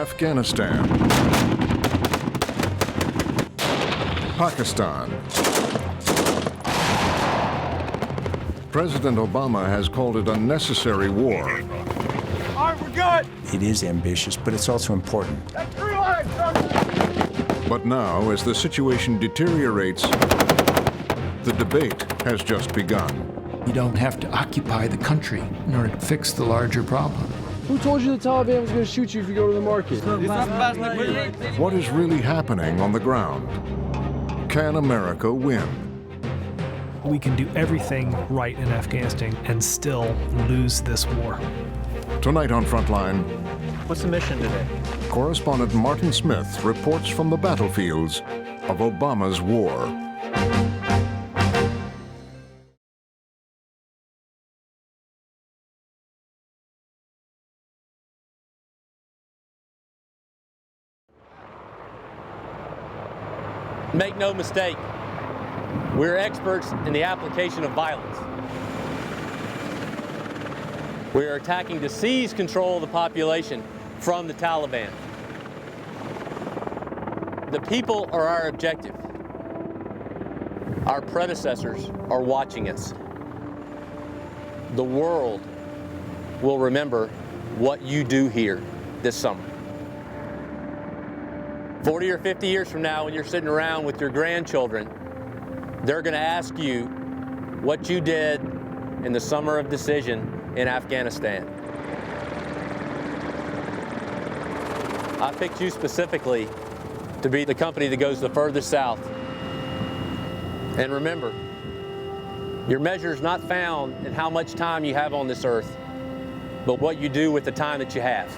Afghanistan, Pakistan. President Obama has called it a necessary war. All right, we're good. It is ambitious, but it's also important. But now, as the situation deteriorates, the debate has just begun. You don't have to occupy the country in order to fix the larger problem. Who told you the Taliban was going to shoot you if you go to the market? What is really happening on the ground? Can America win? We can do everything right in Afghanistan and still lose this war. Tonight on Frontline, what's the mission today? Correspondent Martin Smith reports from the battlefields of Obama's war. Make no mistake, we're experts in the application of violence. We are attacking to seize control of the population from the Taliban. The people are our objective. Our predecessors are watching us. The world will remember what you do here this summer. 40 or 50 years from now, when you're sitting around with your grandchildren, they're going to ask you what you did in the summer of decision in Afghanistan. I picked you specifically to be the company that goes the furthest south. And remember, your measure is not found in how much time you have on this earth, but what you do with the time that you have.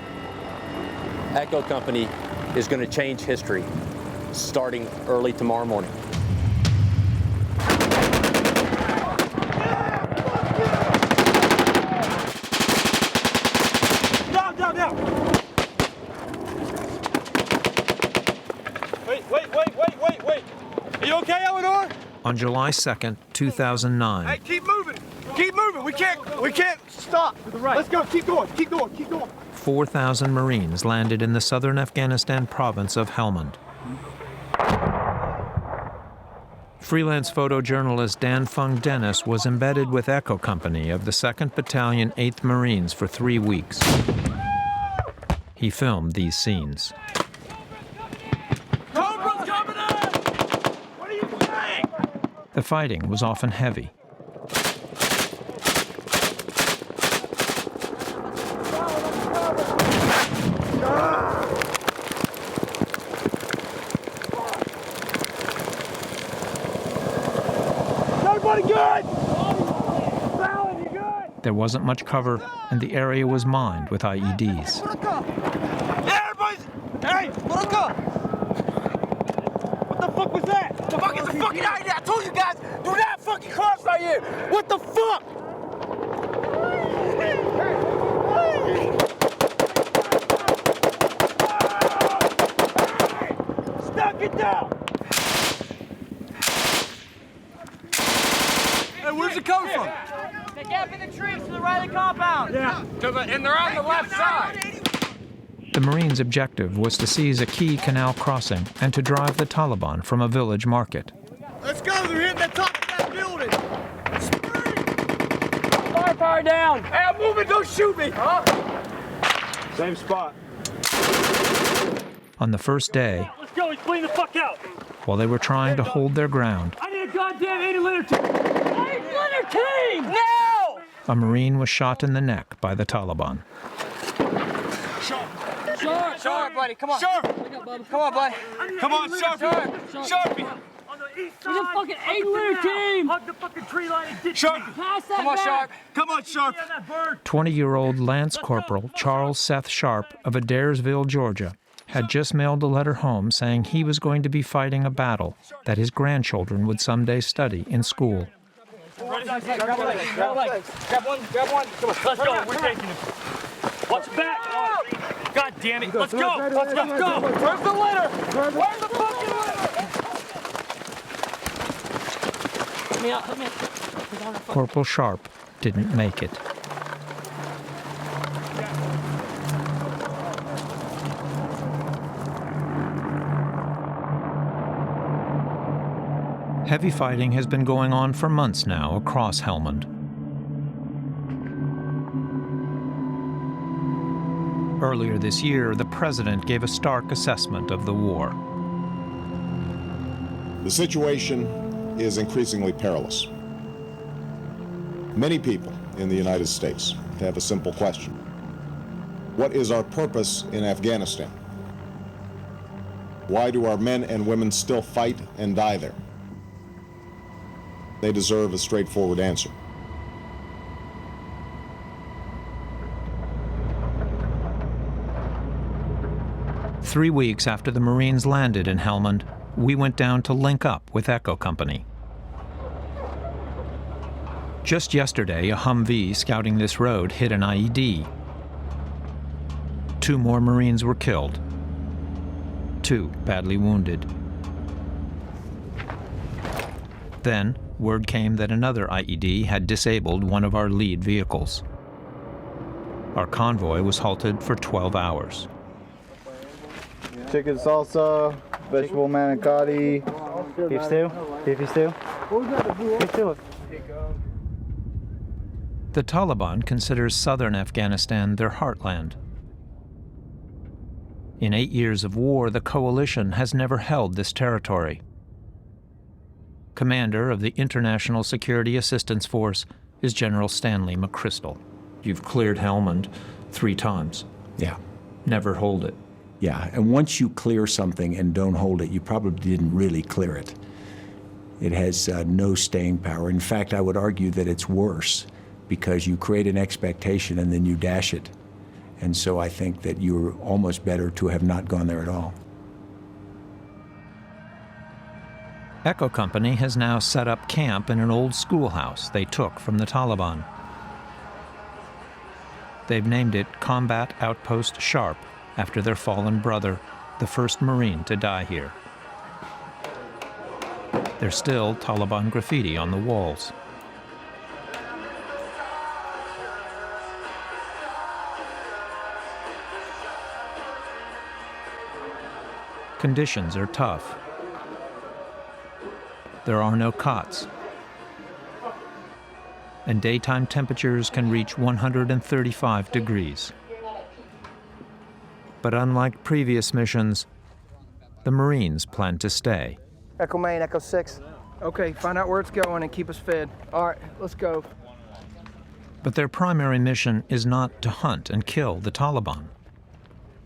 Echo Company is going to change history starting early tomorrow morning. Down. Wait. Are you okay, Eleanor? On July 2nd, 2009. Hey, keep moving. We can't stop. To the right. Let's go. Keep going. 4,000 Marines landed in the southern Afghanistan province of Helmand. Freelance photojournalist Dan Fung Dennis was embedded with Echo Company of the 2nd Battalion, 8th Marines for 3 weeks. He filmed these scenes. Cobra's coming in! What are you saying? The fighting was often heavy. There wasn't much cover, and the area was mined with IEDs. Hey, look up! What the fuck was that? The fuck is a fucking IED? I told you guys, do not fucking cross right here! What the fuck? Stuck it down! Hey, where's it coming from? The gap in the trees to the right of the compound. Yeah, and they're on the left side. The Marines' objective was to seize a key canal crossing and to drive the Taliban from a village market. Let's go, they're hitting the top of that building. Firepower down. Hey, I'm moving, don't shoot me. Huh? Same spot. On the first day, Let's go, he's bleeding the fuck out. while they were trying to hold their ground, I need a goddamn 80-liter team. 8-liter team! Now! a Marine was shot in the neck by the Taliban. Sharp, buddy, come on. Sharp! Come on, buddy. Come on, Sharpie! Sharpie! On the east We're side. the fucking 8-liter team! Hug the fucking tree line and ditch. Sharpie! Pass that Come on, back. Sharp! Come on, Sharp! Yeah, that bird. 20-year-old Lance Corporal Charles Seth Sharp of Adairsville, Georgia, had just mailed a letter home saying he was going to be fighting a battle that his grandchildren would someday study in school. Grab one. Come on, let's go. We're taking him. Watch back. God damn it. Let's go. Let's go. Where's the litter? Where's the fucking litter? Let me out. Corporal Sharp didn't make it. Heavy fighting has been going on for months now across Helmand. Earlier this year, the president gave a stark assessment of the war. The situation is increasingly perilous. Many people in the United States have a simple question. What is our purpose in Afghanistan? Why do our men and women still fight and die there? They deserve a straightforward answer. Three weeks after the Marines landed in Helmand, we went down to link up with Echo Company. Just yesterday, a Humvee scouting this road hit an IED. 2 more Marines were killed, 2 badly wounded. Then, word came that another IED had disabled one of our lead vehicles. Our convoy was halted for 12 hours. Chicken salsa, vegetable manicotti, beef stew, beefy stew. Beef stew. The Taliban considers southern Afghanistan their heartland. In 8 years of war, the coalition has never held this territory. Commander of the International Security Assistance Force is General Stanley McChrystal. You've cleared Helmand 3 times. Yeah. Never hold it. Yeah, and once you clear something and don't hold it, you probably didn't really clear it. It has no staying power. In fact, I would argue that it's worse because you create an expectation and then you dash it. And so I think that you're almost better to have not gone there at all. Echo Company has now set up camp in an old schoolhouse they took from the Taliban. They've named it Combat Outpost Sharp, after their fallen brother, the first Marine to die here. There's still Taliban graffiti on the walls. Conditions are tough. There are no cots, and daytime temperatures can reach 135 degrees. But unlike previous missions, the Marines plan to stay. Echo Main, Echo 6. Okay, find out where it's going and keep us fed. All right, let's go. But their primary mission is not to hunt and kill the Taliban.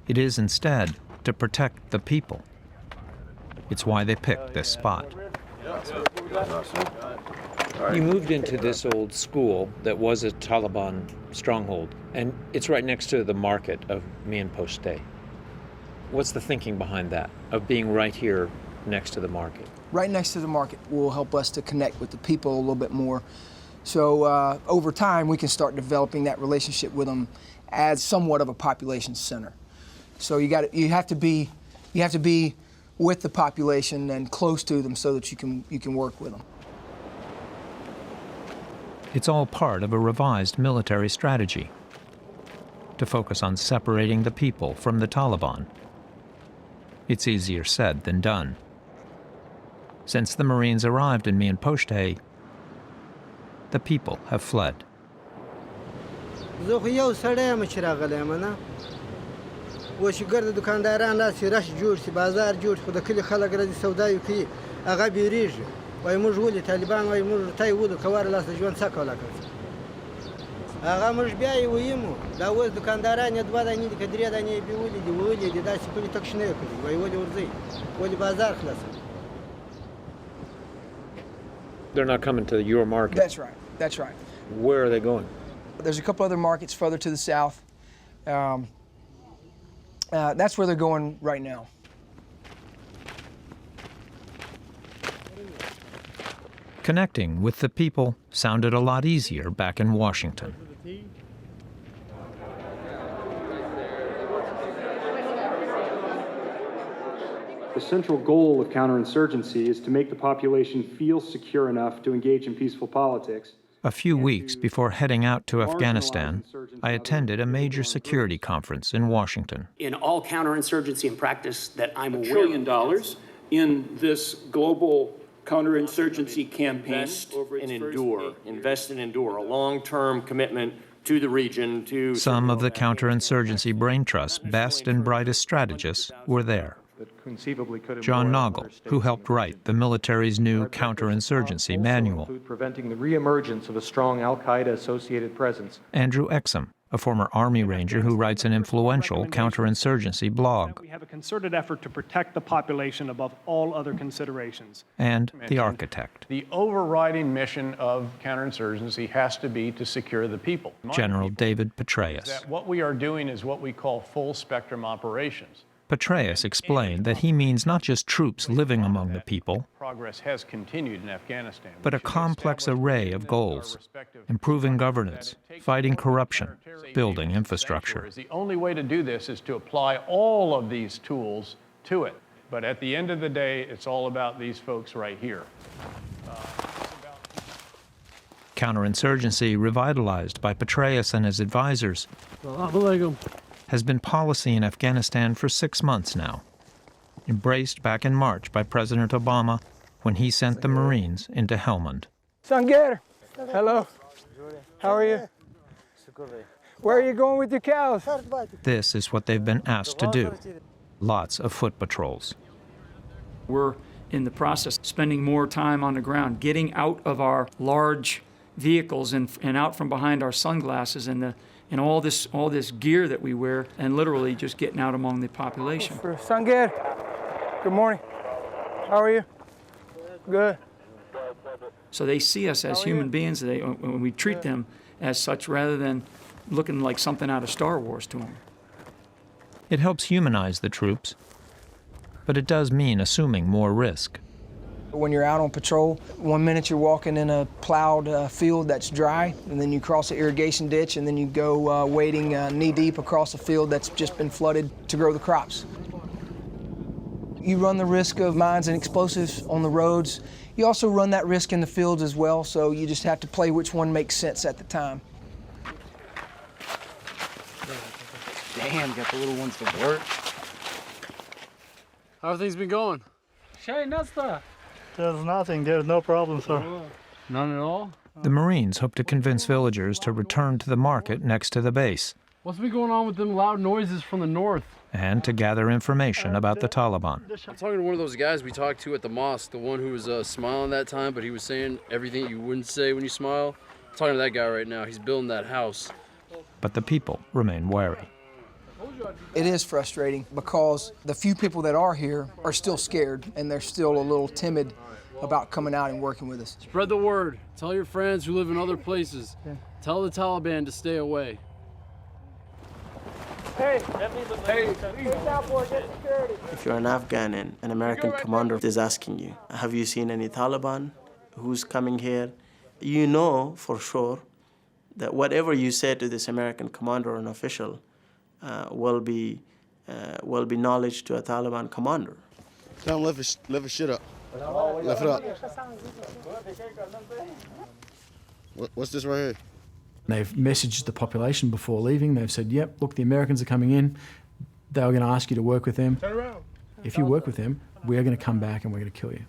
It is instead to protect the people. It's why they picked this spot. You moved into this old school that was a Taliban stronghold, and it's right next to the market of Mian Poste. What's the thinking behind that, of being right here next to the market? Right next to the market will help us to connect with the people a little bit more. So over time, we can start developing that relationship with them as somewhat of a population center. So you have to be with the population and close to them so that you can work with them. It's all part of a revised military strategy to focus on separating the people from the Taliban. It's easier said than done. Since the Marines arrived in Mian Poste, the people have fled. They're not coming to your market. That's right. That's right. Where are they going? There's a couple other markets further to the south. That's where they're going right now. Connecting with the people sounded a lot easier back in Washington. The central goal of counterinsurgency is to make the population feel secure enough to engage in peaceful politics. A few weeks before heading out to Afghanistan, I attended a major security conference in Washington. In all counterinsurgency and practice that I'm aware of. $1 trillion in this global counterinsurgency campaign. Invest and endure, a long-term commitment to the region. Some of the counterinsurgency brain trust's best and brightest strategists were there. John Noggle, who helped write the military's new counterinsurgency manual. Preventing the reemergence of a strong al-Qaeda-associated presence. Andrew Exum, a former Army Ranger who writes an influential counterinsurgency blog. We have a concerted effort to protect the population above all other considerations. And the architect. The overriding mission of counterinsurgency has to be to secure the people. General David Petraeus. That what we are doing is what we call full spectrum operations. Petraeus explained that he means not just troops living among the people, progress has continued in Afghanistan, but a complex array of goals: improving governance, fighting corruption, building infrastructure. The only way to do this is to apply all of these tools to it. But at the end of the day, it's all about these folks right here. Counterinsurgency, revitalized by Petraeus and his advisors, has been policy in Afghanistan for 6 months now, embraced back in March by President Obama when he sent the Marines into Helmand. Sangeer, hello. How are you? Where are you going with your cows? This is what they've been asked to do. Lots of foot patrols. We're in the process of spending more time on the ground, getting out of our large vehicles and out from behind our sunglasses and all this gear that we wear, and literally just getting out among the population. Sangeer, good morning. How are you? Good. So they see us as human beings. When we treat them as such, rather than looking like something out of Star Wars to them. It helps humanize the troops, but it does mean assuming more risk. When you're out on patrol, 1 minute you're walking in a plowed field that's dry, and then you cross an irrigation ditch, and then you go wading knee-deep across a field that's just been flooded to grow the crops. You run the risk of mines and explosives on the roads. You also run that risk in the fields as well, so you just have to play which one makes sense at the time. Damn, got the little ones to work. How have things been going? There's nothing. There's no problem, sir. None at all? The Marines hope to convince villagers to return to the market next to the base. What's been going on with them loud noises from the north? And to gather information about the Taliban. I'm talking to one of those guys we talked to at the mosque, the one who was smiling that time, but he was saying everything you wouldn't say when you smile. I'm talking to that guy right now. He's building that house. But the people remain wary. It is frustrating because the few people that are here are still scared, and they're still a little timid about coming out and working with us. Spread the word. Tell your friends who live in other places. Tell the Taliban to stay away. If you're an Afghan and an American commander is asking you, have you seen any Taliban? Who's coming here? You know for sure that whatever you say to this American commander or an official will be knowledge to a Taliban commander. Tell him lift his shit up. Lift it up. What's this right here? They've messaged the population before leaving. They've said, yep, look, the Americans are coming in. They were going to ask you to work with them. Turn around. If you work with them, we're going to come back and we're going to kill you.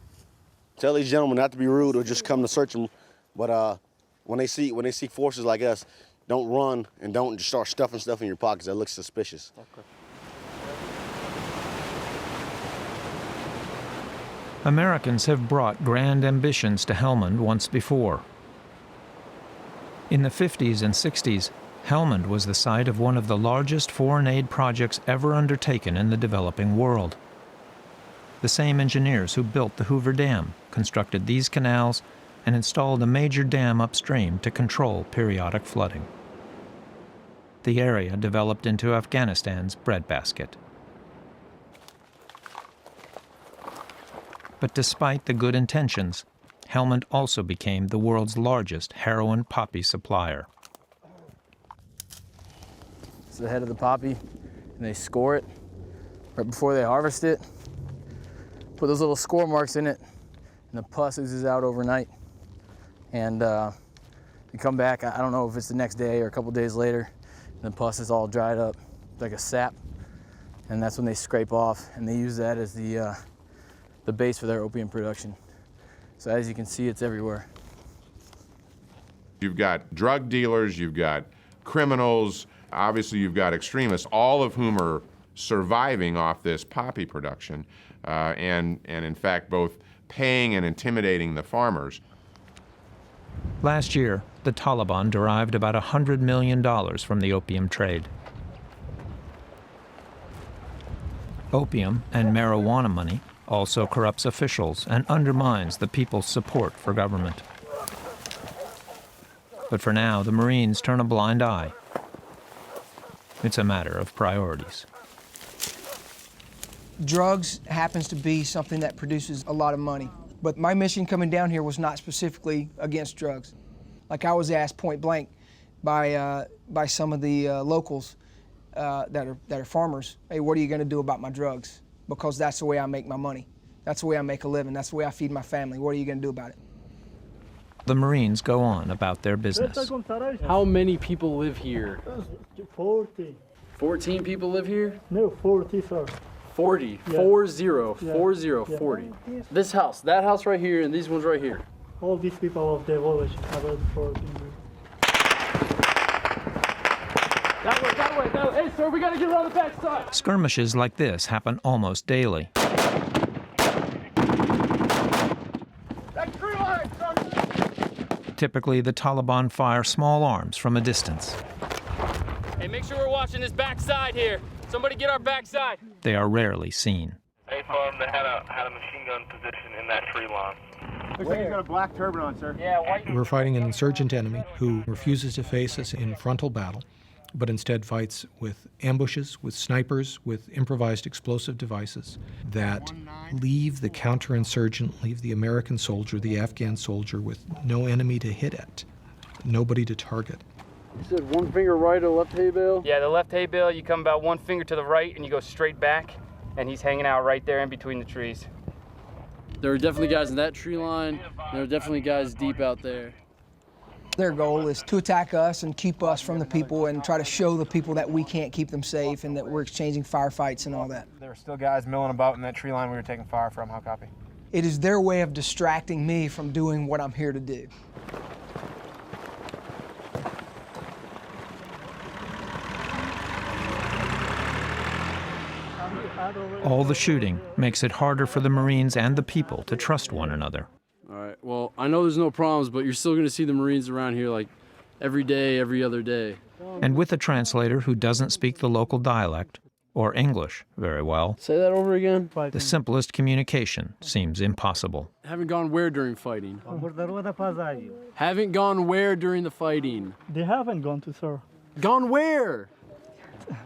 Tell these gentlemen not to be rude or just come to search them. But when they see forces like us, don't run and don't just start stuffing stuff in your pockets. That looks suspicious. Okay. Americans have brought grand ambitions to Helmand once before. In the 50s and 60s, Helmand was the site of one of the largest foreign aid projects ever undertaken in the developing world. The same engineers who built the Hoover Dam constructed these canals and installed a major dam upstream to control periodic flooding. The area developed into Afghanistan's breadbasket. But despite the good intentions, Helmand also became the world's largest heroin poppy supplier. It's the head of the poppy, and they score it right before they harvest it. Put those little score marks in it, and the pus oozes out overnight. And you come back, I don't know if it's the next day or a couple days later, and the pus is all dried up like a sap. And that's when they scrape off, and they use that as the base for their opium production. So as you can see, it's everywhere. You've got drug dealers, you've got criminals, obviously you've got extremists, all of whom are surviving off this poppy production, and in fact both paying and intimidating the farmers. Last year, the Taliban derived about $100 million from the opium trade. Opium and marijuana money also corrupts officials and undermines the people's support for government. But for now, the Marines turn a blind eye. It's a matter of priorities. Drugs happens to be something that produces a lot of money. But my mission coming down here was not specifically against drugs. Like I was asked point blank by some of the locals that are farmers, hey, what are you gonna do about my drugs? Because that's the way I make my money. That's the way I make a living. That's the way I feed my family. What are you gonna do about it? The Marines go on about their business. How many people live here? 40. 14 people live here? No, 40, sir. 40. Yeah. 40. This house, that house right here, and these ones right here. All these people of the village about 40. That way. Hey, sir, we gotta get around the back side. Skirmishes like this happen almost daily. Typically, the Taliban fire small arms from a distance. Hey, make sure we're watching this backside here. Somebody get our backside. They are rarely seen. They had a machine gun position in that tree line. Looks like he's got a black turban on, sir. Yeah, white. We're fighting an insurgent enemy who refuses to face us in frontal battle, but instead fights with ambushes, with snipers, with improvised explosive devices that leave the counterinsurgent, leave the American soldier, the Afghan soldier with no enemy to hit at, nobody to target. You said one finger right or left hay bale? Yeah, the left hay bale, you come about 1 finger to the right and you go straight back, and he's hanging out right there in between the trees. There are definitely guys in that tree line. There are definitely guys deep out there. Their goal is to attack us and keep us from the people and try to show the people that we can't keep them safe and that we're exchanging firefights and all that. There are still guys milling about in that tree line we were taking fire from. How copy? It is their way of distracting me from doing what I'm here to do. All the shooting makes it harder for the Marines and the people to trust one another. All right, well, I know there's no problems, but you're still going to see the Marines around here like every day, every other day. And with a translator who doesn't speak the local dialect or English very well, say that over again. The simplest communication seems impossible. Haven't gone where during fighting? Haven't gone where during the fighting? They haven't gone to, sir. Gone where?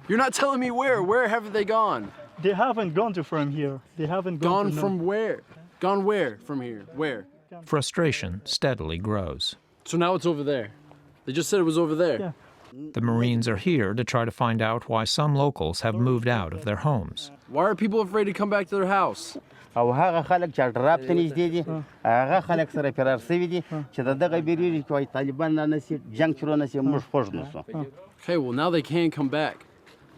You're not telling me where. Where have they gone? They haven't gone to from here. They haven't gone to from where? Gone where from here? Where? Frustration steadily grows. So now it's over there. They just said it was over there. Yeah. The Marines are here to try to find out why some locals have moved out of their homes. Why are people afraid to come back to their house? Okay, well now they can come back.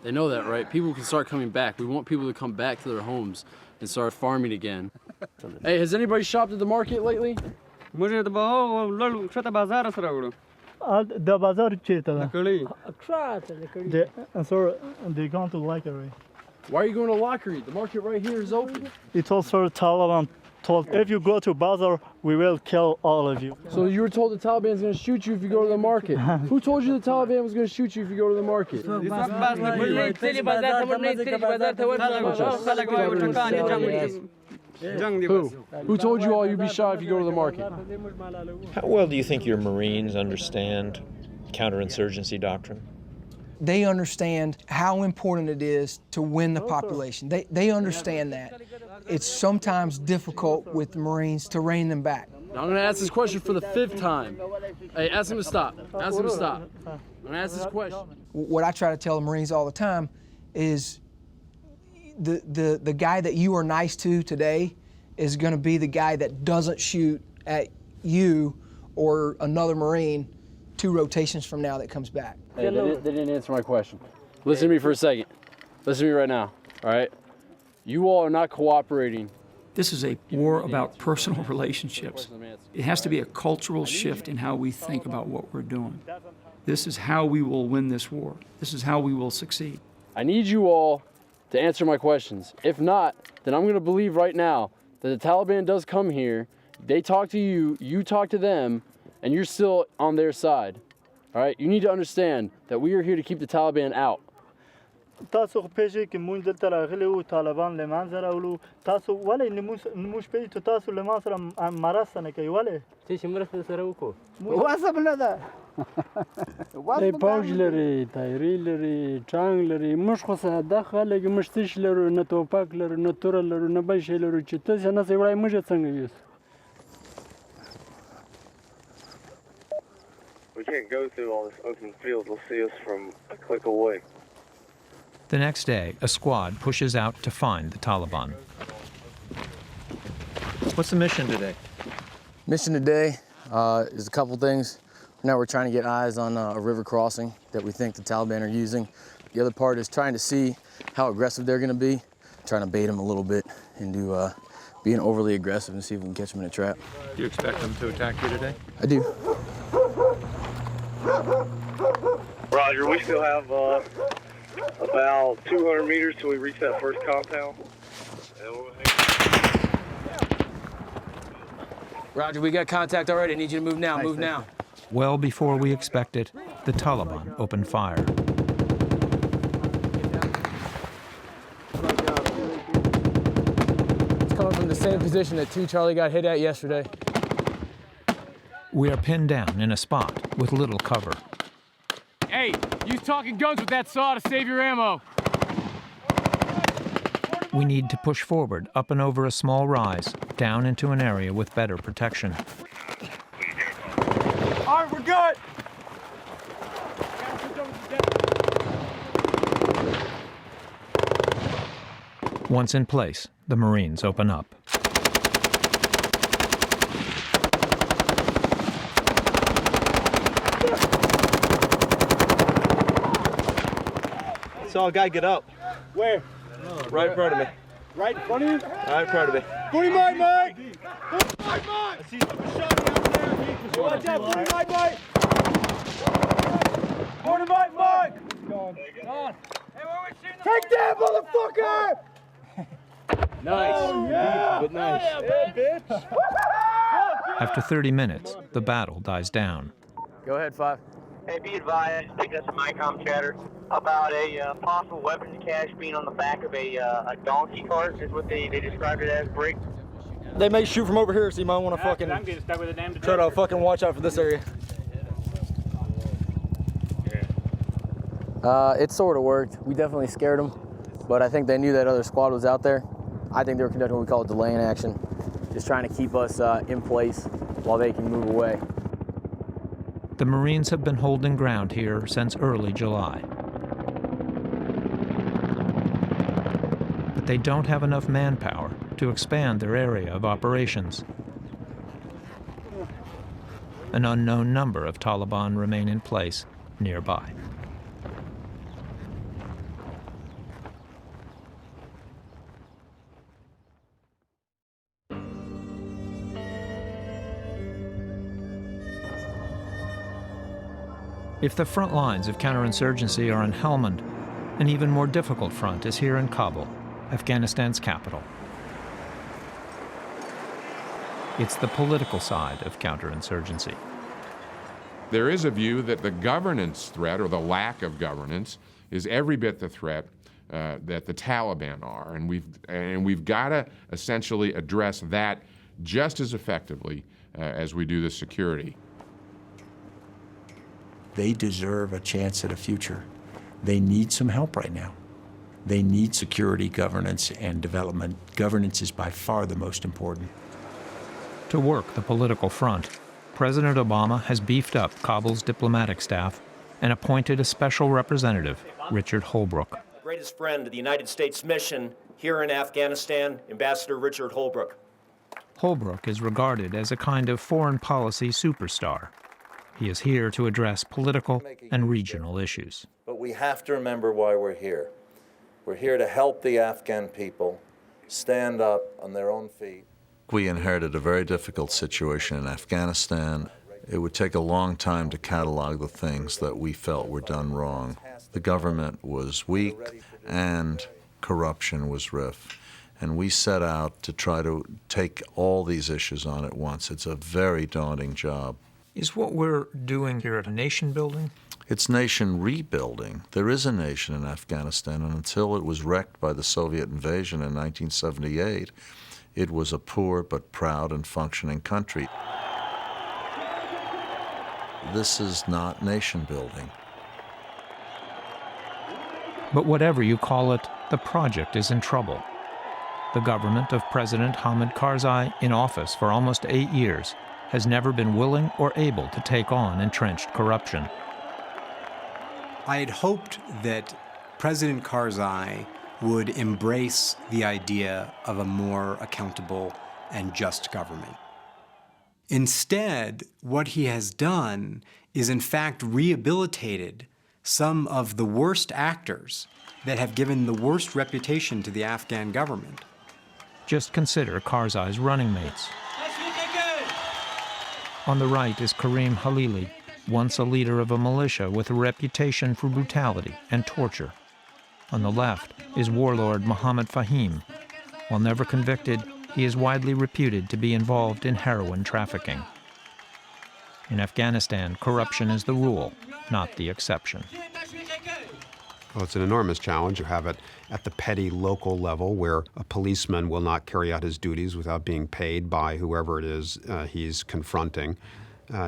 They know that, right? People can start coming back. We want people to come back to their homes and start farming again. Hey, has anybody shopped at the market lately? The bazaar they're going to Lockery. Why are you going to Lockery? The market right here is open. It's also Taliban told, if you go to bazaar, we will kill all of you. So you were told the Taliban's going to shoot you if you go to the market. Who told you the Taliban was going to shoot you if you go to the market? Who told you all you'd be shot if you go to the market? How well do you think your Marines understand counterinsurgency doctrine? They understand how important it is to win the population. They understand that. It's sometimes difficult with the Marines to rein them back. Now I'm going to ask this question for the 5th time. Hey, ask him to stop. Ask him to stop. I'm going to ask this question. What I try to tell the Marines all the time is the guy that you are nice to today is going to be the guy that doesn't shoot at you or another Marine 2 rotations from now that comes back. Hey, they didn't answer my question. Listen to me for a second. Listen to me right now, all right? You all are not cooperating This is a war about personal relationships. It has to be a cultural shift in how we think about what we're doing. This is how we will win this war. This is how we will succeed. I need you all to answer my questions. If not, then I'm going to believe right now that the Taliban does come here, they talk to you, you talk to them, and you're still on their side. All right? You need to understand that we are here to keep the Taliban out. تاسو پیژې کې مونږ دلته راغلي وو طالبان له منځه راوړو تاسو ولې نموږ پیژې تاسو له ما سره مرسته نه کوي ولې چې مرسته سره وکړو واسه نه ده پوج لري تایری لري ټانګ لري موږ خو ساده خلک موږ تش لرو نه توپک لرو نه تور لرو نه بل شی لرو چې تاسو نه سوي موږ څنګه یوس We can't go through all this open field. They'll see us from a click away. The next day, a squad pushes out to find the Taliban. What's the mission today? Mission today is a couple things. Now we're trying to get eyes on a river crossing that we think the Taliban are using. The other part is trying to see how aggressive they're going to be, trying to bait them a little bit into being overly aggressive and see if we can catch them in a trap. Do you expect them to attack you today? I do. Roger, we still have about 200 meters till we reach that first compound. Roger, we got contact already. I need you to move now. Move now. Well before we expected, the Taliban opened fire. It's coming from the same position that 2 Charlie got hit at yesterday. We are pinned down in a spot with little cover. Hey, use talking guns with that saw to save your ammo. We need to push forward up and over a small rise, down into an area with better protection. All right, we're good. Once in place, the Marines open up. Saw a guy get up. Where? Right in front of me. Right in front of you? Right in front of me. 40 Mike! 40 Mike! I see some shot out there. Watch out, 40 Mike! 40 Mike! Gone. Hey, where we shooting? Take that, motherfucker! Nice. Oh, yeah. But nice. Yeah, bitch. After 30 minutes, the battle dies down. Go ahead, 5. Hey, be advised, picked up some ICOM chatter about a possible weapons cache being on the back of a donkey cart, is what they described it as, Brick. They may shoot from over here, so you might want to fucking I'm getting stuck with a damn try to fucking watch out for this area. It sort of worked. We definitely scared them, but I think they knew that other squad was out there. I think they were conducting what we call a delay in action, just trying to keep us in place while they can move away. The Marines have been holding ground here since early July. But they don't have enough manpower to expand their area of operations. An unknown number of Taliban remain in place nearby. If the front lines of counterinsurgency are in Helmand, an even more difficult front is here in Kabul, Afghanistan's capital. It's the political side of counterinsurgency. There is a view that the governance threat, or the lack of governance, is every bit the threat that the Taliban are, and we've got to essentially address that just as effectively as we do the security. They deserve a chance at a future. They need some help right now. They need security, governance, and development. Governance is by far the most important. To work the political front, President Obama has beefed up Kabul's diplomatic staff and appointed a special representative, Richard Holbrooke. Greatest friend of the United States mission here in Afghanistan, Ambassador Richard Holbrooke. Holbrooke is regarded as a kind of foreign policy superstar. He is here to address political and regional issues. But we have to remember why we're here. We're here to help the Afghan people. stand up on their own feet. We inherited a very difficult situation in Afghanistan. It would take a long time to catalog the things that we felt were done wrong. The government was weak and corruption was rife. And we set out to try to take all these issues on at once. It's a very daunting job. Is what we're doing here a nation building? It's nation rebuilding. There is a nation in Afghanistan, and until it was wrecked by the Soviet invasion in 1978, it was a poor but proud and functioning country. This is not nation building. But whatever you call it, the project is in trouble. The government of President Hamid Karzai, in office for almost 8 years, has never been willing or able to take on entrenched corruption. I had hoped that President Karzai would embrace the idea of a more accountable and just government. Instead, what he has done is in fact rehabilitated some of the worst actors that have given the worst reputation to the Afghan government. Just consider Karzai's running mates. On the right is Karim Halili, once a leader of a militia with a reputation for brutality and torture. On the left is warlord Mohammed Fahim. While never convicted, he is widely reputed to be involved in heroin trafficking. In Afghanistan, corruption is the rule, not the exception. Well, it's an enormous challenge. You have it at the petty local level where a policeman will not carry out his duties without being paid by whoever it is he's confronting.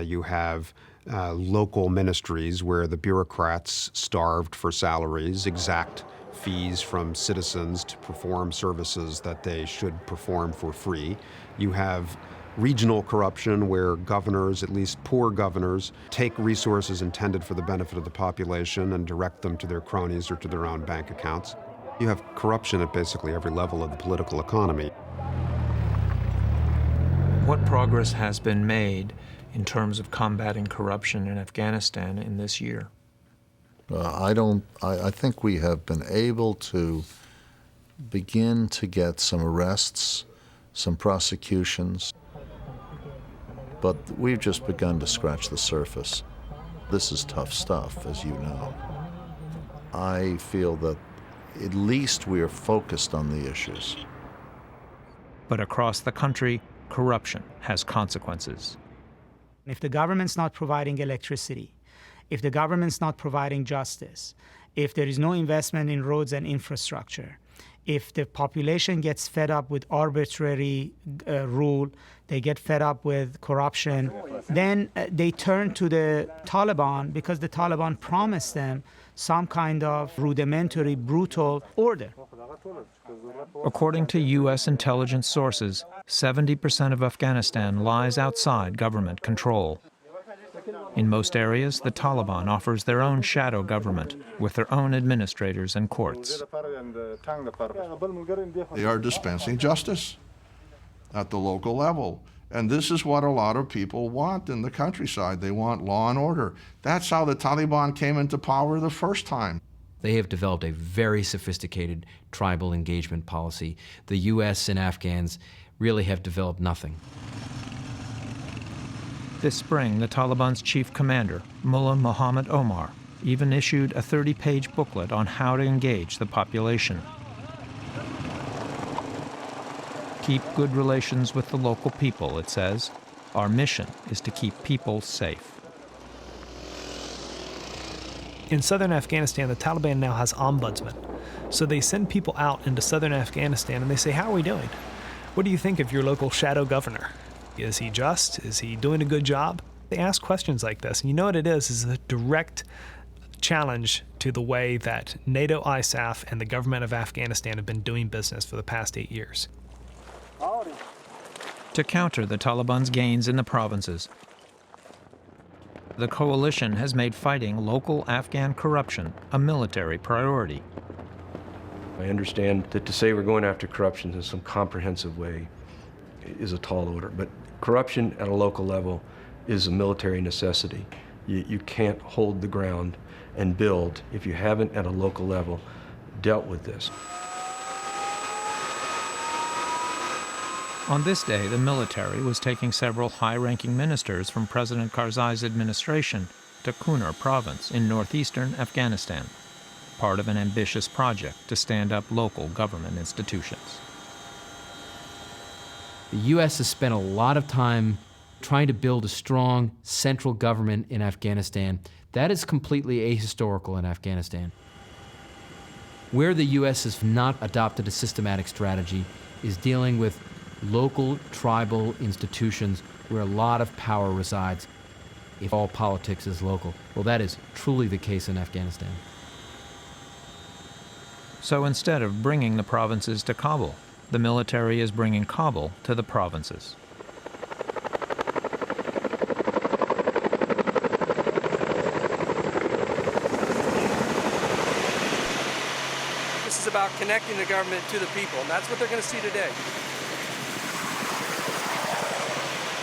You have local ministries where the bureaucrats, starved for salaries, exact fees from citizens to perform services that they should perform for free. You have regional corruption where governors, at least poor governors, take resources intended for the benefit of the population and direct them to their cronies or to their own bank accounts. You have corruption at basically every level of the political economy. What progress has been made in terms of combating corruption in Afghanistan in this year? I think we have been able to begin to get some arrests, some prosecutions, but we've just begun to scratch the surface. This is tough stuff, as you know. I feel that at least we are focused on the issues. But across the country, corruption has consequences. If the government's not providing electricity, if the government's not providing justice, if there is no investment in roads and infrastructure, if the population gets fed up with arbitrary rule, they get fed up with corruption, then they turn to the Taliban because the Taliban promised them some kind of rudimentary, brutal order. According to U.S. intelligence sources, 70% of Afghanistan lies outside government control. In most areas, the Taliban offers their own shadow government with their own administrators and courts. They are dispensing justice at the local level. And this is what a lot of people want in the countryside. They want law and order. That's how the Taliban came into power the first time. They have developed a very sophisticated tribal engagement policy. The U.S. and Afghans really have developed nothing. This spring, the Taliban's chief commander, Mullah Muhammad Omar, even issued a 30-page booklet on how to engage the population. Keep good relations with the local people, it says. Our mission is to keep people safe. In southern Afghanistan, the Taliban now has ombudsmen. So they send people out into southern Afghanistan and they say, how are we doing? What do you think of your local shadow governor? Is he just? Is he doing a good job? They ask questions like this. And you know what it is a direct challenge to the way that NATO, ISAF, and the government of Afghanistan have been doing business for the past 8 years. To counter the Taliban's gains in the provinces, the coalition has made fighting local Afghan corruption a military priority. I understand that to say we're going after corruption in some comprehensive way is a tall order, but corruption at a local level is a military necessity. You can't hold the ground and build if you haven't at a local level dealt with this. On this day, the military was taking several high-ranking ministers from President Karzai's administration to Kunar province in northeastern Afghanistan, part of an ambitious project to stand up local government institutions. The U.S. has spent a lot of time trying to build a strong central government in Afghanistan. That is completely ahistorical in Afghanistan. Where the U.S. has not adopted a systematic strategy is dealing with local tribal institutions where a lot of power resides. If all politics is local, well, that is truly the case in Afghanistan. So instead of bringing the provinces to Kabul, the military is bringing Kabul to the provinces. This is about connecting the government to the people, and that's what they're going to see today.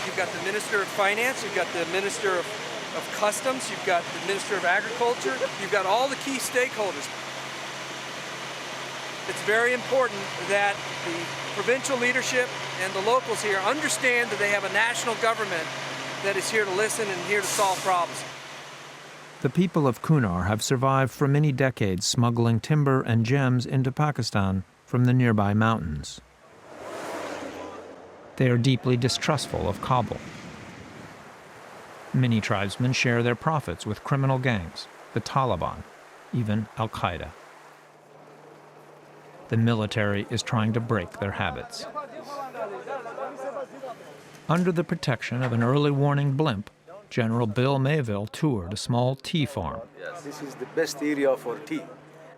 You've got the Minister of Finance, you've got the Minister of Customs, you've got the Minister of Agriculture, you've got all the key stakeholders. It's very important that the provincial leadership and the locals here understand that they have a national government that is here to listen and here to solve problems. The people of Kunar have survived for many decades smuggling timber and gems into Pakistan from the nearby mountains. They are deeply distrustful of Kabul. Many tribesmen share their profits with criminal gangs, the Taliban, even Al-Qaeda. The military is trying to break their habits. Under the protection of an early warning blimp, General Bill Mayville toured a small tea farm. Yes, this is the best area for tea.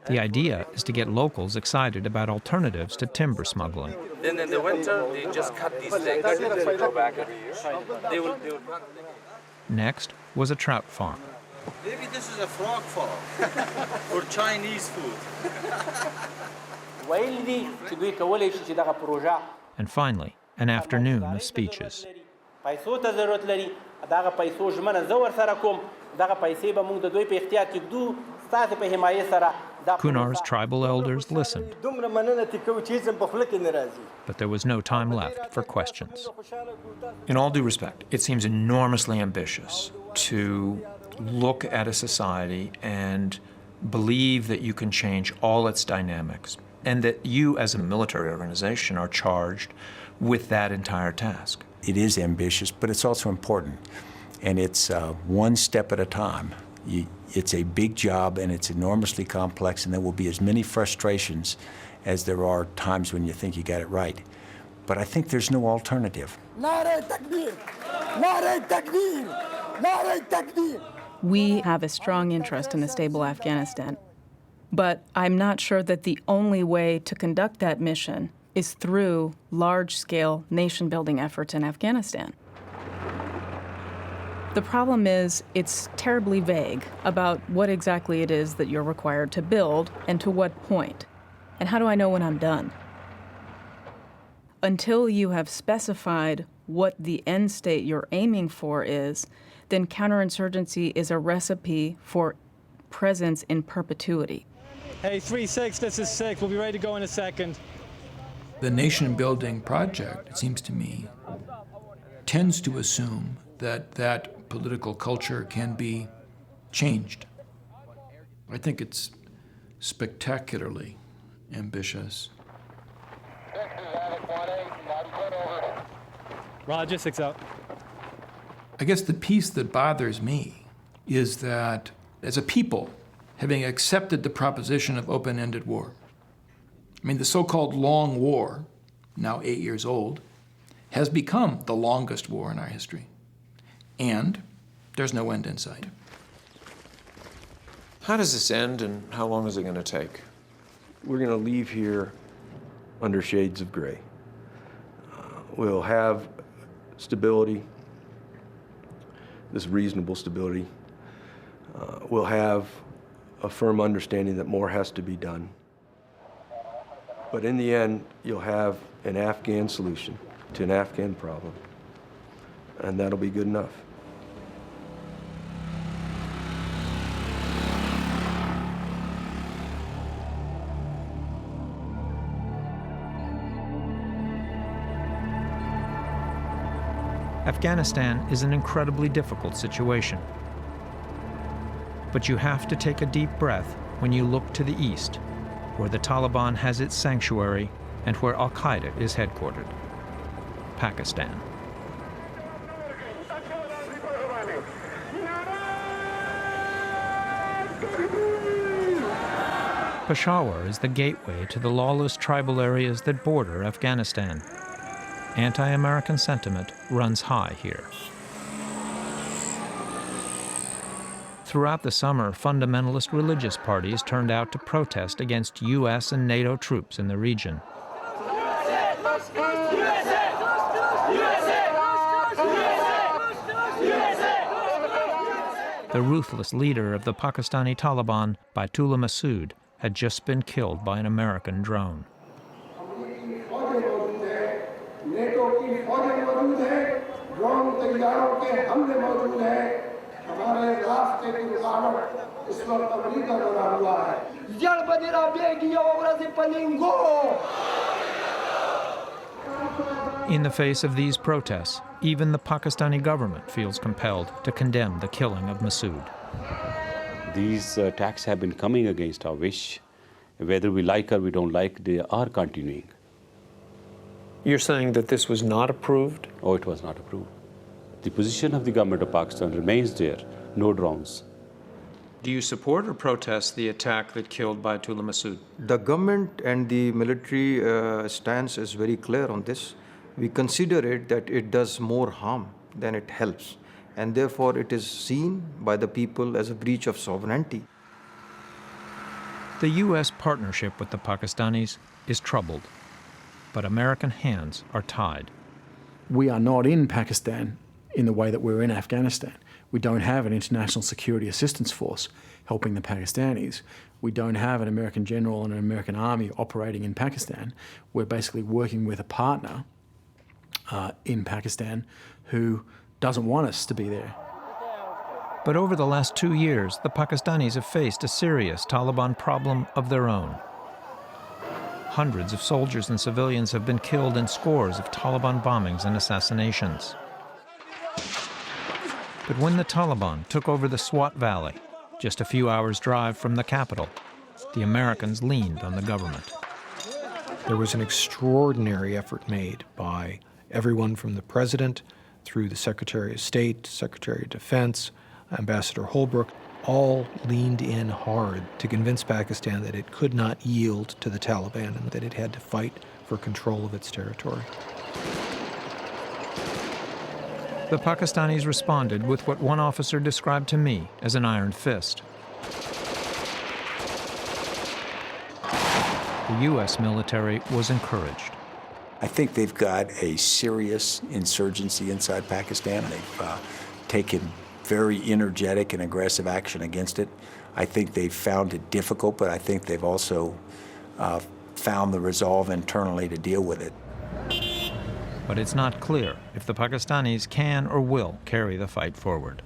The idea is to get locals excited about alternatives to timber smuggling. Then in the winter, they just cut these things. They go back every year. They will Next was a trout farm. Maybe this is a frog farm for Chinese food. And finally, an afternoon of speeches. Kunar's tribal elders listened, but there was no time left for questions. In all due respect, it seems enormously ambitious to look at a society and believe that you can change all its dynamics, and that you as a military organization are charged with that entire task. It is ambitious, but it's also important, and it's one step at a time. It's a big job, and it's enormously complex, and there will be as many frustrations as there are times when you think you got it right. But I think there's no alternative. We have a strong interest in a stable Afghanistan, but I'm not sure that the only way to conduct that mission is through large-scale nation-building efforts in Afghanistan. The problem is it's terribly vague about what exactly it is that you're required to build and to what point. And how do I know when I'm done? Until you have specified what the end state you're aiming for is, then counterinsurgency is a recipe for presence in perpetuity. Hey, 3-6, this is 6. We'll be ready to go in a second. The nation-building project, it seems to me, tends to assume that that political culture can be changed. I think it's spectacularly ambitious. Roger, 6 out. I guess the piece that bothers me is that as a people, having accepted the proposition of open-ended war, I mean, the so-called long war, now 8 years old, has become the longest war in our history. And there's no end in sight. How does this end, and how long is it going to take? We're going to leave here under shades of gray. We'll have stability, this reasonable stability. We'll have a firm understanding that more has to be done. But in the end, you'll have an Afghan solution to an Afghan problem, and that'll be good enough. Afghanistan is an incredibly difficult situation. But you have to take a deep breath when you look to the east, where the Taliban has its sanctuary and where Al-Qaeda is headquartered, Pakistan. Peshawar is the gateway to the lawless tribal areas that border Afghanistan. Anti-American sentiment runs high here. Throughout the summer, fundamentalist religious parties turned out to protest against U.S. and NATO troops in the region. The ruthless leader of the Pakistani Taliban, Baitullah Masood, had just been killed by an American drone. In the face of these protests, even the Pakistani government feels compelled to condemn the killing of Masood. These attacks have been coming against our wish. Whether we like or we don't like, they are continuing. You're saying that this was not approved? Oh, it was not approved. The position of the government of Pakistan remains there, no drones. Do you support or protest the attack that killed Baitullah Masood? The government and the military stance is very clear on this. We consider it that it does more harm than it helps, and therefore it is seen by the people as a breach of sovereignty. The U.S. partnership with the Pakistanis is troubled, but American hands are tied. We are not in Pakistan in the way that we're in Afghanistan. We don't have an international security assistance force helping the Pakistanis. We don't have an American general and an American army operating in Pakistan. We're basically working with a partner in Pakistan who doesn't want us to be there. But over the last 2 years, the Pakistanis have faced a serious Taliban problem of their own. Hundreds of soldiers and civilians have been killed in scores of Taliban bombings and assassinations. But when the Taliban took over the Swat Valley, just a few hours' drive from the capital, the Americans leaned on the government. There was an extraordinary effort made by everyone from the president through the Secretary of State, Secretary of Defense, Ambassador Holbrooke, all leaned in hard to convince Pakistan that it could not yield to the Taliban and that it had to fight for control of its territory. The Pakistanis responded with what one officer described to me as an iron fist. The U.S. military was encouraged. I think they've got a serious insurgency inside Pakistan. They've taken very energetic and aggressive action against it. I think they've found it difficult, but I think they've also found the resolve internally to deal with it. But it's not clear if the Pakistanis can or will carry the fight forward.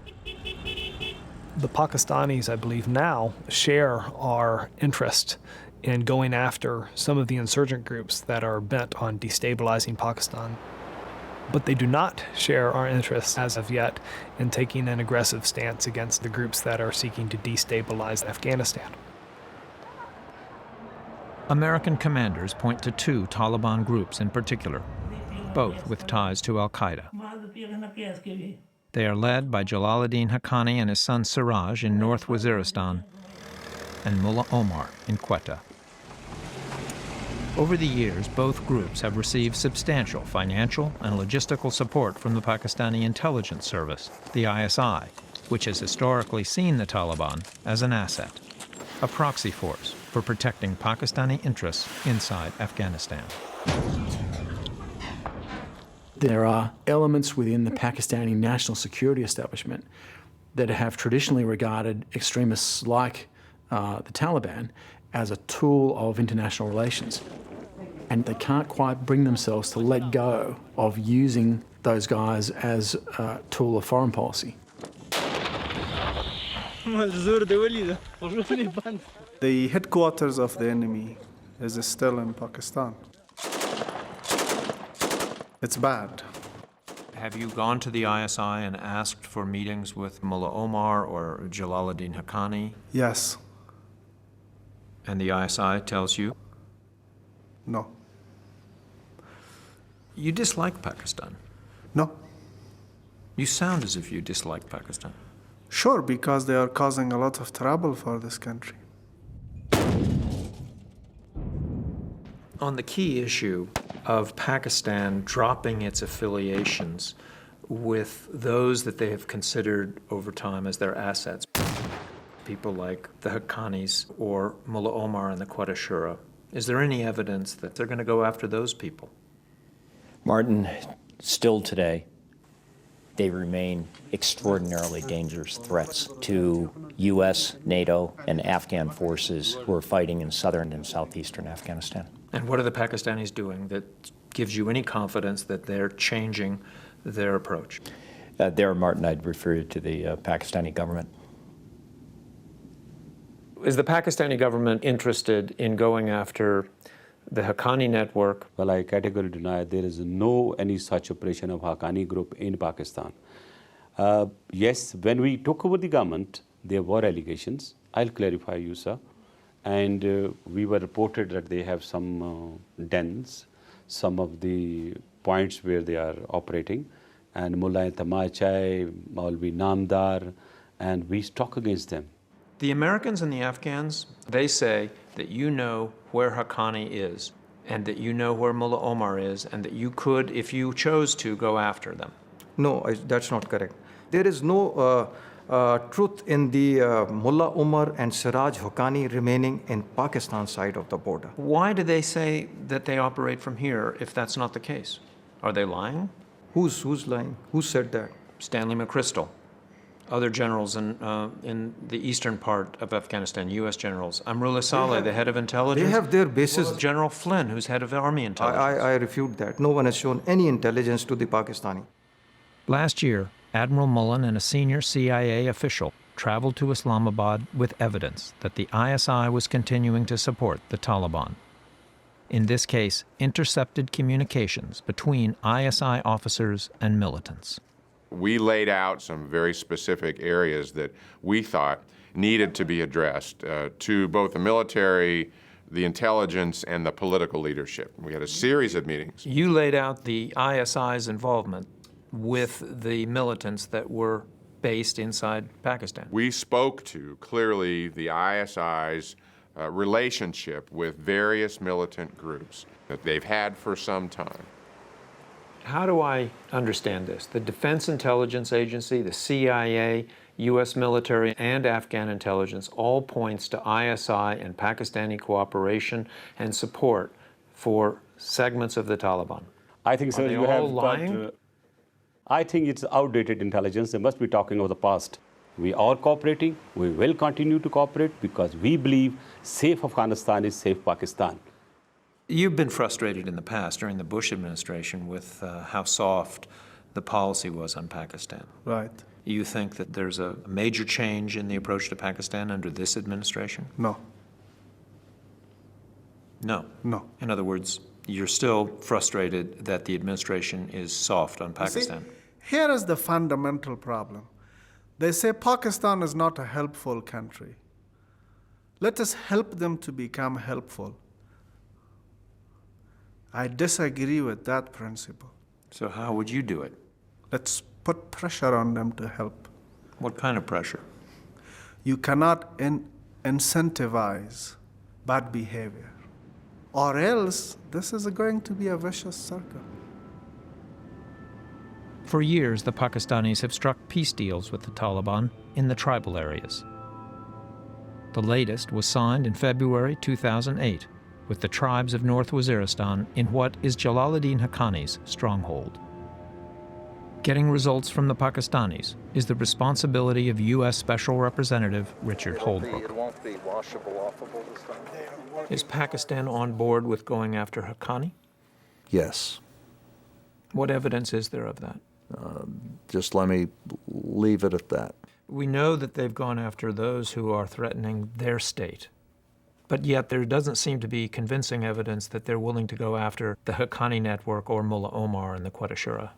The Pakistanis, I believe now, share our interest in going after some of the insurgent groups that are bent on destabilizing Pakistan. But they do not share our interest as of yet in taking an aggressive stance against the groups that are seeking to destabilize Afghanistan. American commanders point to 2 Taliban groups in particular, both with ties to Al-Qaeda. They are led by Jalaluddin Haqqani and his son Siraj in North Waziristan, and Mullah Omar in Quetta. Over the years, both groups have received substantial financial and logistical support from the Pakistani intelligence service, the ISI, which has historically seen the Taliban as an asset, a proxy force for protecting Pakistani interests inside Afghanistan. There are elements within the Pakistani national security establishment that have traditionally regarded extremists like the Taliban as a tool of international relations. And they can't quite bring themselves to let go of using those guys as a tool of foreign policy. The headquarters of the enemy is still in Pakistan. It's bad. Have you gone to the ISI and asked for meetings with Mullah Omar or Jalaluddin Haqqani? Yes. And the ISI tells you? No. You dislike Pakistan? No. You sound as if you dislike Pakistan. Sure, because they are causing a lot of trouble for this country. On the key issue of Pakistan dropping its affiliations with those that they have considered over time as their assets, people like the Haqqanis or Mullah Omar and the Quetta Shura, is there any evidence that they're going to go after those people? Martin, still today, they remain extraordinarily dangerous threats to U.S., NATO, and Afghan forces who are fighting in southern and southeastern Afghanistan. And what are the Pakistanis doing that gives you any confidence that they're changing their approach? There, Martin, I'd refer you to the Pakistani government. Is the Pakistani government interested in going after the Haqqani network? Well, I categorically deny there is no any such operation of Haqqani group in Pakistan. Yes, when we took over the government, there were allegations. I'll clarify you, sir. And we were reported that they have some dens, some of the points where they are operating, and Mullah Tamachai, Maulvi Namdar, and we struck against them. The Americans and the Afghans, they say that you know where Haqqani is, and that you know where Mullah Omar is, and that you could, if you chose to, go after them. No, that's not correct. There is no truth in the Mullah Omar and Siraj Haqqani remaining in Pakistan side of the border. Why do they say that they operate from here if that's not the case? Are they lying? Who's lying? Who said that? Stanley McChrystal. Other generals in the eastern part of Afghanistan, U.S. generals. Amrullah Saleh, the head of intelligence. They have their bases. General Flynn, who's head of army intelligence. I refute that. No one has shown any intelligence to the Pakistani. Last year, Admiral Mullen and a senior CIA official traveled to Islamabad with evidence that the ISI was continuing to support the Taliban. In this case, intercepted communications between ISI officers and militants. We laid out some very specific areas that we thought needed to be addressed to both the military, the intelligence, and the political leadership. We had a series of meetings. You laid out the ISI's involvement with the militants that were based inside Pakistan. We spoke to, clearly, the ISI's relationship with various militant groups that they've had for some time. How do I understand this? The Defense Intelligence Agency, the CIA, U.S. military, and Afghan intelligence all points to ISI and Pakistani cooperation and support for segments of the Taliban. I think, sir, Are they you all have lying? I think it's outdated intelligence. They must be talking of the past. We are cooperating. We will continue to cooperate because we believe safe Afghanistan is safe Pakistan. You've been frustrated in the past during the Bush administration with how soft the policy was on Pakistan. Right. You think that there's a major change in the approach to Pakistan under this administration? No. No. No. In other words, you're still frustrated that the administration is soft on Pakistan. See, here is the fundamental problem. They say Pakistan is not a helpful country. Let us help them to become helpful. I disagree with that principle. So how would you do it? Let's put pressure on them to help. What kind of pressure? You cannot incentivize bad behavior, or else this is going to be a vicious circle. For years, the Pakistanis have struck peace deals with the Taliban in the tribal areas. The latest was signed in February 2008 with the tribes of North Waziristan in what is Jalaluddin Haqqani's stronghold. Getting results from the Pakistanis is the responsibility of U.S. Special Representative Richard Holbrooke. It won't be washable, offable this time? Is Pakistan on board with going after Haqqani? Yes. What evidence is there of that? Just let me leave it at that. We know that they've gone after those who are threatening their state. But yet there doesn't seem to be convincing evidence that they're willing to go after the Haqqani network or Mullah Omar and the Quetta Shura.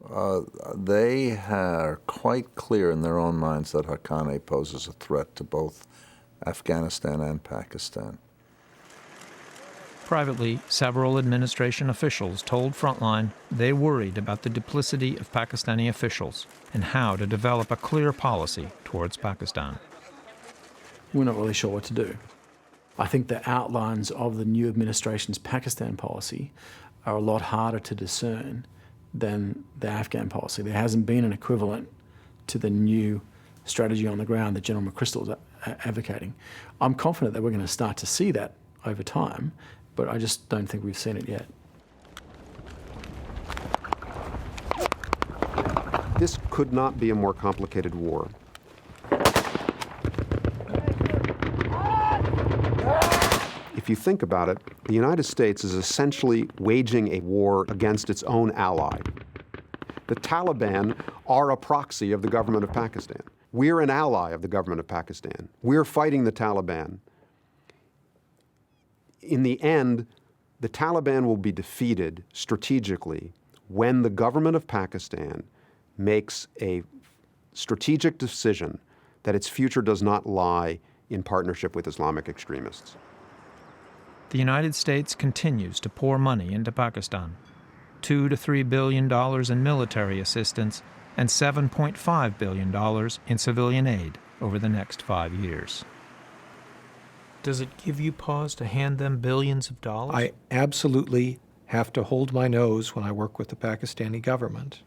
They are quite clear in their own minds that Haqqani poses a threat to both Afghanistan and Pakistan. Privately, several administration officials told Frontline they worried about the duplicity of Pakistani officials and how to develop a clear policy towards Pakistan. We're not really sure what to do. I think the outlines of the new administration's Pakistan policy are a lot harder to discern than the Afghan policy. There hasn't been an equivalent to the new strategy on the ground that General McChrystal is advocating. I'm confident that we're going to start to see that over time, but I just don't think we've seen it yet. This could not be a more complicated war. If you think about it, the United States is essentially waging a war against its own ally. The Taliban are a proxy of the government of Pakistan. We're an ally of the government of Pakistan. We're fighting the Taliban. In the end, the Taliban will be defeated strategically when the government of Pakistan makes a strategic decision that its future does not lie in partnership with Islamic extremists. The United States continues to pour money into Pakistan, $2 to $3 billion in military assistance and $7.5 billion in civilian aid over the next 5 years. Does it give you pause to hand them billions of dollars? I absolutely have to hold my nose when I work with the Pakistani government.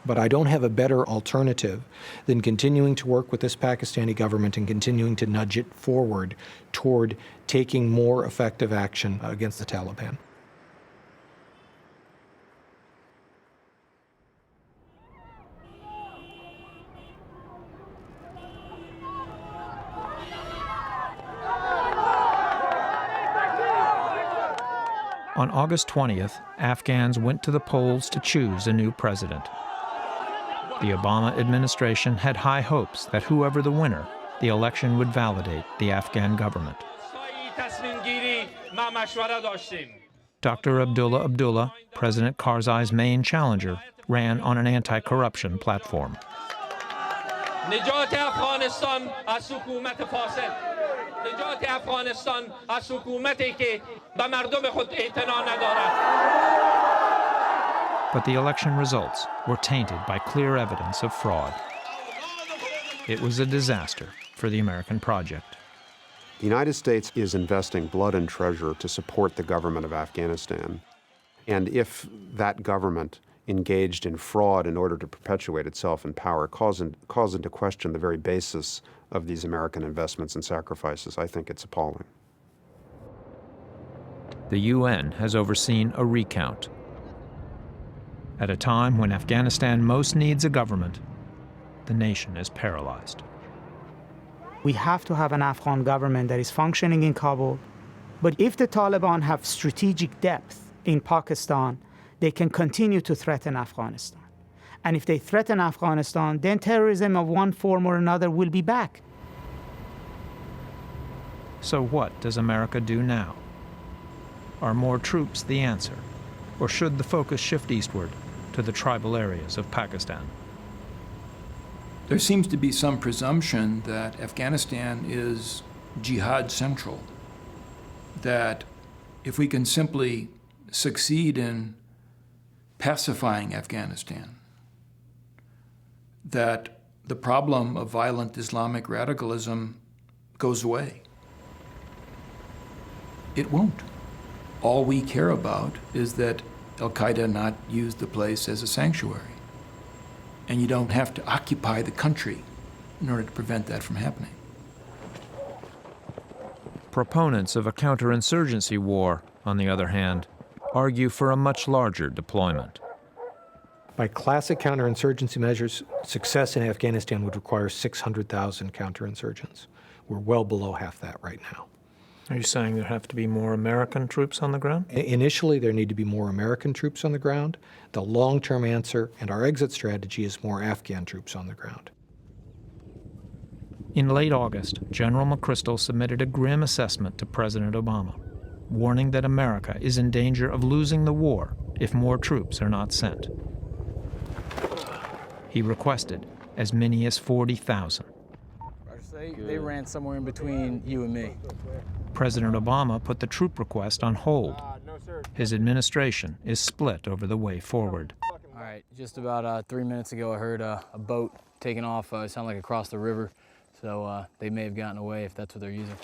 But I don't have a better alternative than continuing to work with this Pakistani government and continuing to nudge it forward toward taking more effective action against the Taliban. On August 20th, Afghans went to the polls to choose a new president. The Obama administration had high hopes that whoever the winner, the election would validate the Afghan government. Dr. Abdullah Abdullah, President Karzai's main challenger, ran on an anti-corruption platform. But the election results were tainted by clear evidence of fraud. It was a disaster for the American project. The United States is investing blood and treasure to support the government of Afghanistan. And if that government engaged in fraud in order to perpetuate itself in power, calls into question the very basis of these American investments and sacrifices, I think it's appalling. The UN has overseen a recount. At a time when Afghanistan most needs a government, the nation is paralyzed. We have to have an Afghan government that is functioning in Kabul. But if the Taliban have strategic depth in Pakistan, they can continue to threaten Afghanistan. And if they threaten Afghanistan, then terrorism of one form or another will be back. So what does America do now? Are more troops the answer? Or should the focus shift eastward to the tribal areas of Pakistan? There seems to be some presumption that Afghanistan is jihad central, that if we can simply succeed in pacifying Afghanistan, that the problem of violent Islamic radicalism goes away. It won't. All we care about is that Al-Qaeda not use the place as a sanctuary. And you don't have to occupy the country in order to prevent that from happening. Proponents of a counterinsurgency war, on the other hand, argue for a much larger deployment. By classic counterinsurgency measures, success in Afghanistan would require 600,000 counterinsurgents. We're well below half that right now. Are you saying there have to be more American troops on the ground? Initially, there need to be more American troops on the ground. The long-term answer and our exit strategy is more Afghan troops on the ground. In late August, General McChrystal submitted a grim assessment to President Obama, warning that America is in danger of losing the war if more troops are not sent. He requested as many as 40,000. They ran somewhere in between you and me. President Obama put the troop request on hold. His administration is split over the way forward. All right, just about 3 minutes ago, I heard a boat taking off. It sounded like across the river, so they may have gotten away if that's what they're using.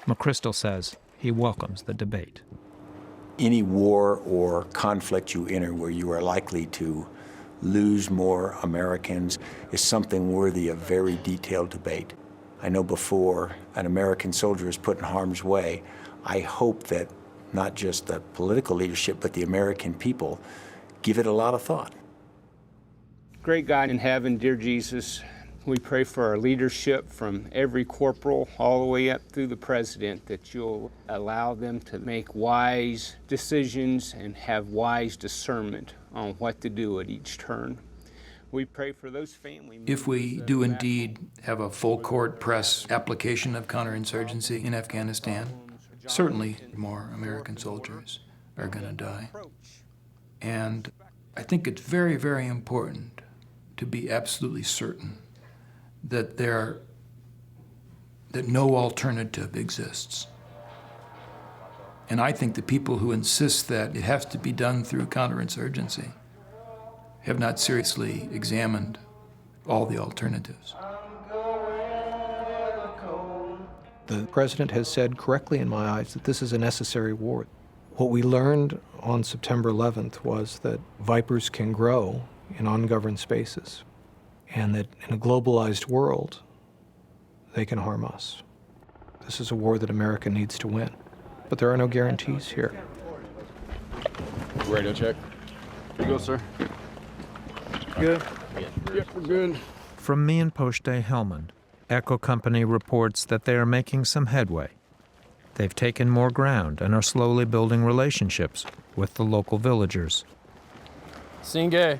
McChrystal says he welcomes the debate. Any war or conflict you enter where you are likely to lose more Americans is something worthy of very detailed debate. I know before an American soldier is put in harm's way, I hope that not just the political leadership, but the American people give it a lot of thought. Great God in heaven, dear Jesus, we pray for our leadership from every corporal all the way up through the president, that you'll allow them to make wise decisions and have wise discernment on what to do at each turn. We pray for those family members. If we do indeed have a full court press application of counterinsurgency in Afghanistan, certainly more American soldiers are going to die. And I think it's very, very important to be absolutely certain that no alternative exists. And I think the people who insist that it has to be done through counterinsurgency have not seriously examined all the alternatives. The president has said correctly in my eyes that this is a necessary war. What we learned on September 11th was that vipers can grow in ungoverned spaces, and that in a globalized world, they can harm us. This is a war that America needs to win, but there are no guarantees here. Radio check. Here you go, sir. Good? Yep, we're good. From Mianposte Helmand, Echo Company reports that they are making some headway. They've taken more ground and are slowly building relationships with the local villagers. Singe.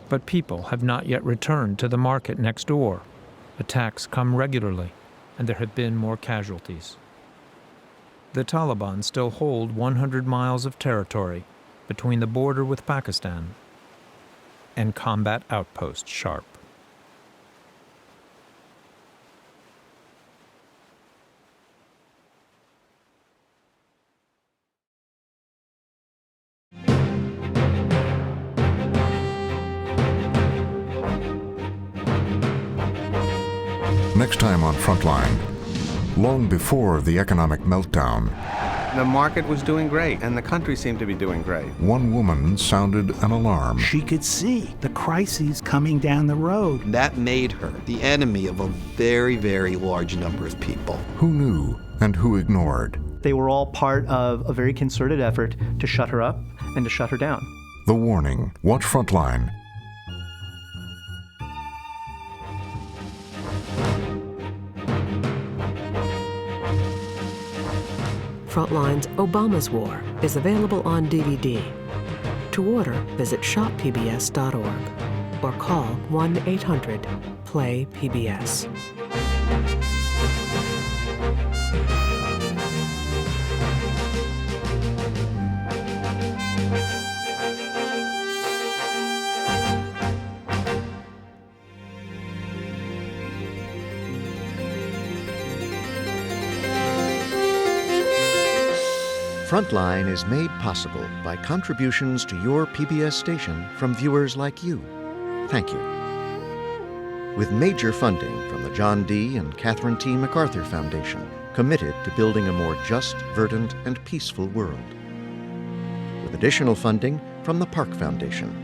But people have not yet returned to the market next door. Attacks come regularly, and there have been more casualties. The Taliban still hold 100 miles of territory between the border with Pakistan and combat outpost Sharp. Next time on Frontline, long before the economic meltdown, the market was doing great, and the country seemed to be doing great. one woman sounded an alarm. She could see the crises coming down the road. That made her the enemy of a very, very large number of people. Who knew and who ignored? They were all part of a very concerted effort to shut her up and to shut her down. The warning. Watch Frontline. Frontline's Obama's War is available on DVD. To order, visit shoppbs.org or call 1-800-PLAY-PBS. Frontline is made possible by contributions to your PBS station from viewers like you. Thank you. With major funding from the John D. and Catherine T. MacArthur Foundation, committed to building a more just, verdant, and peaceful world. With additional funding from the Park Foundation.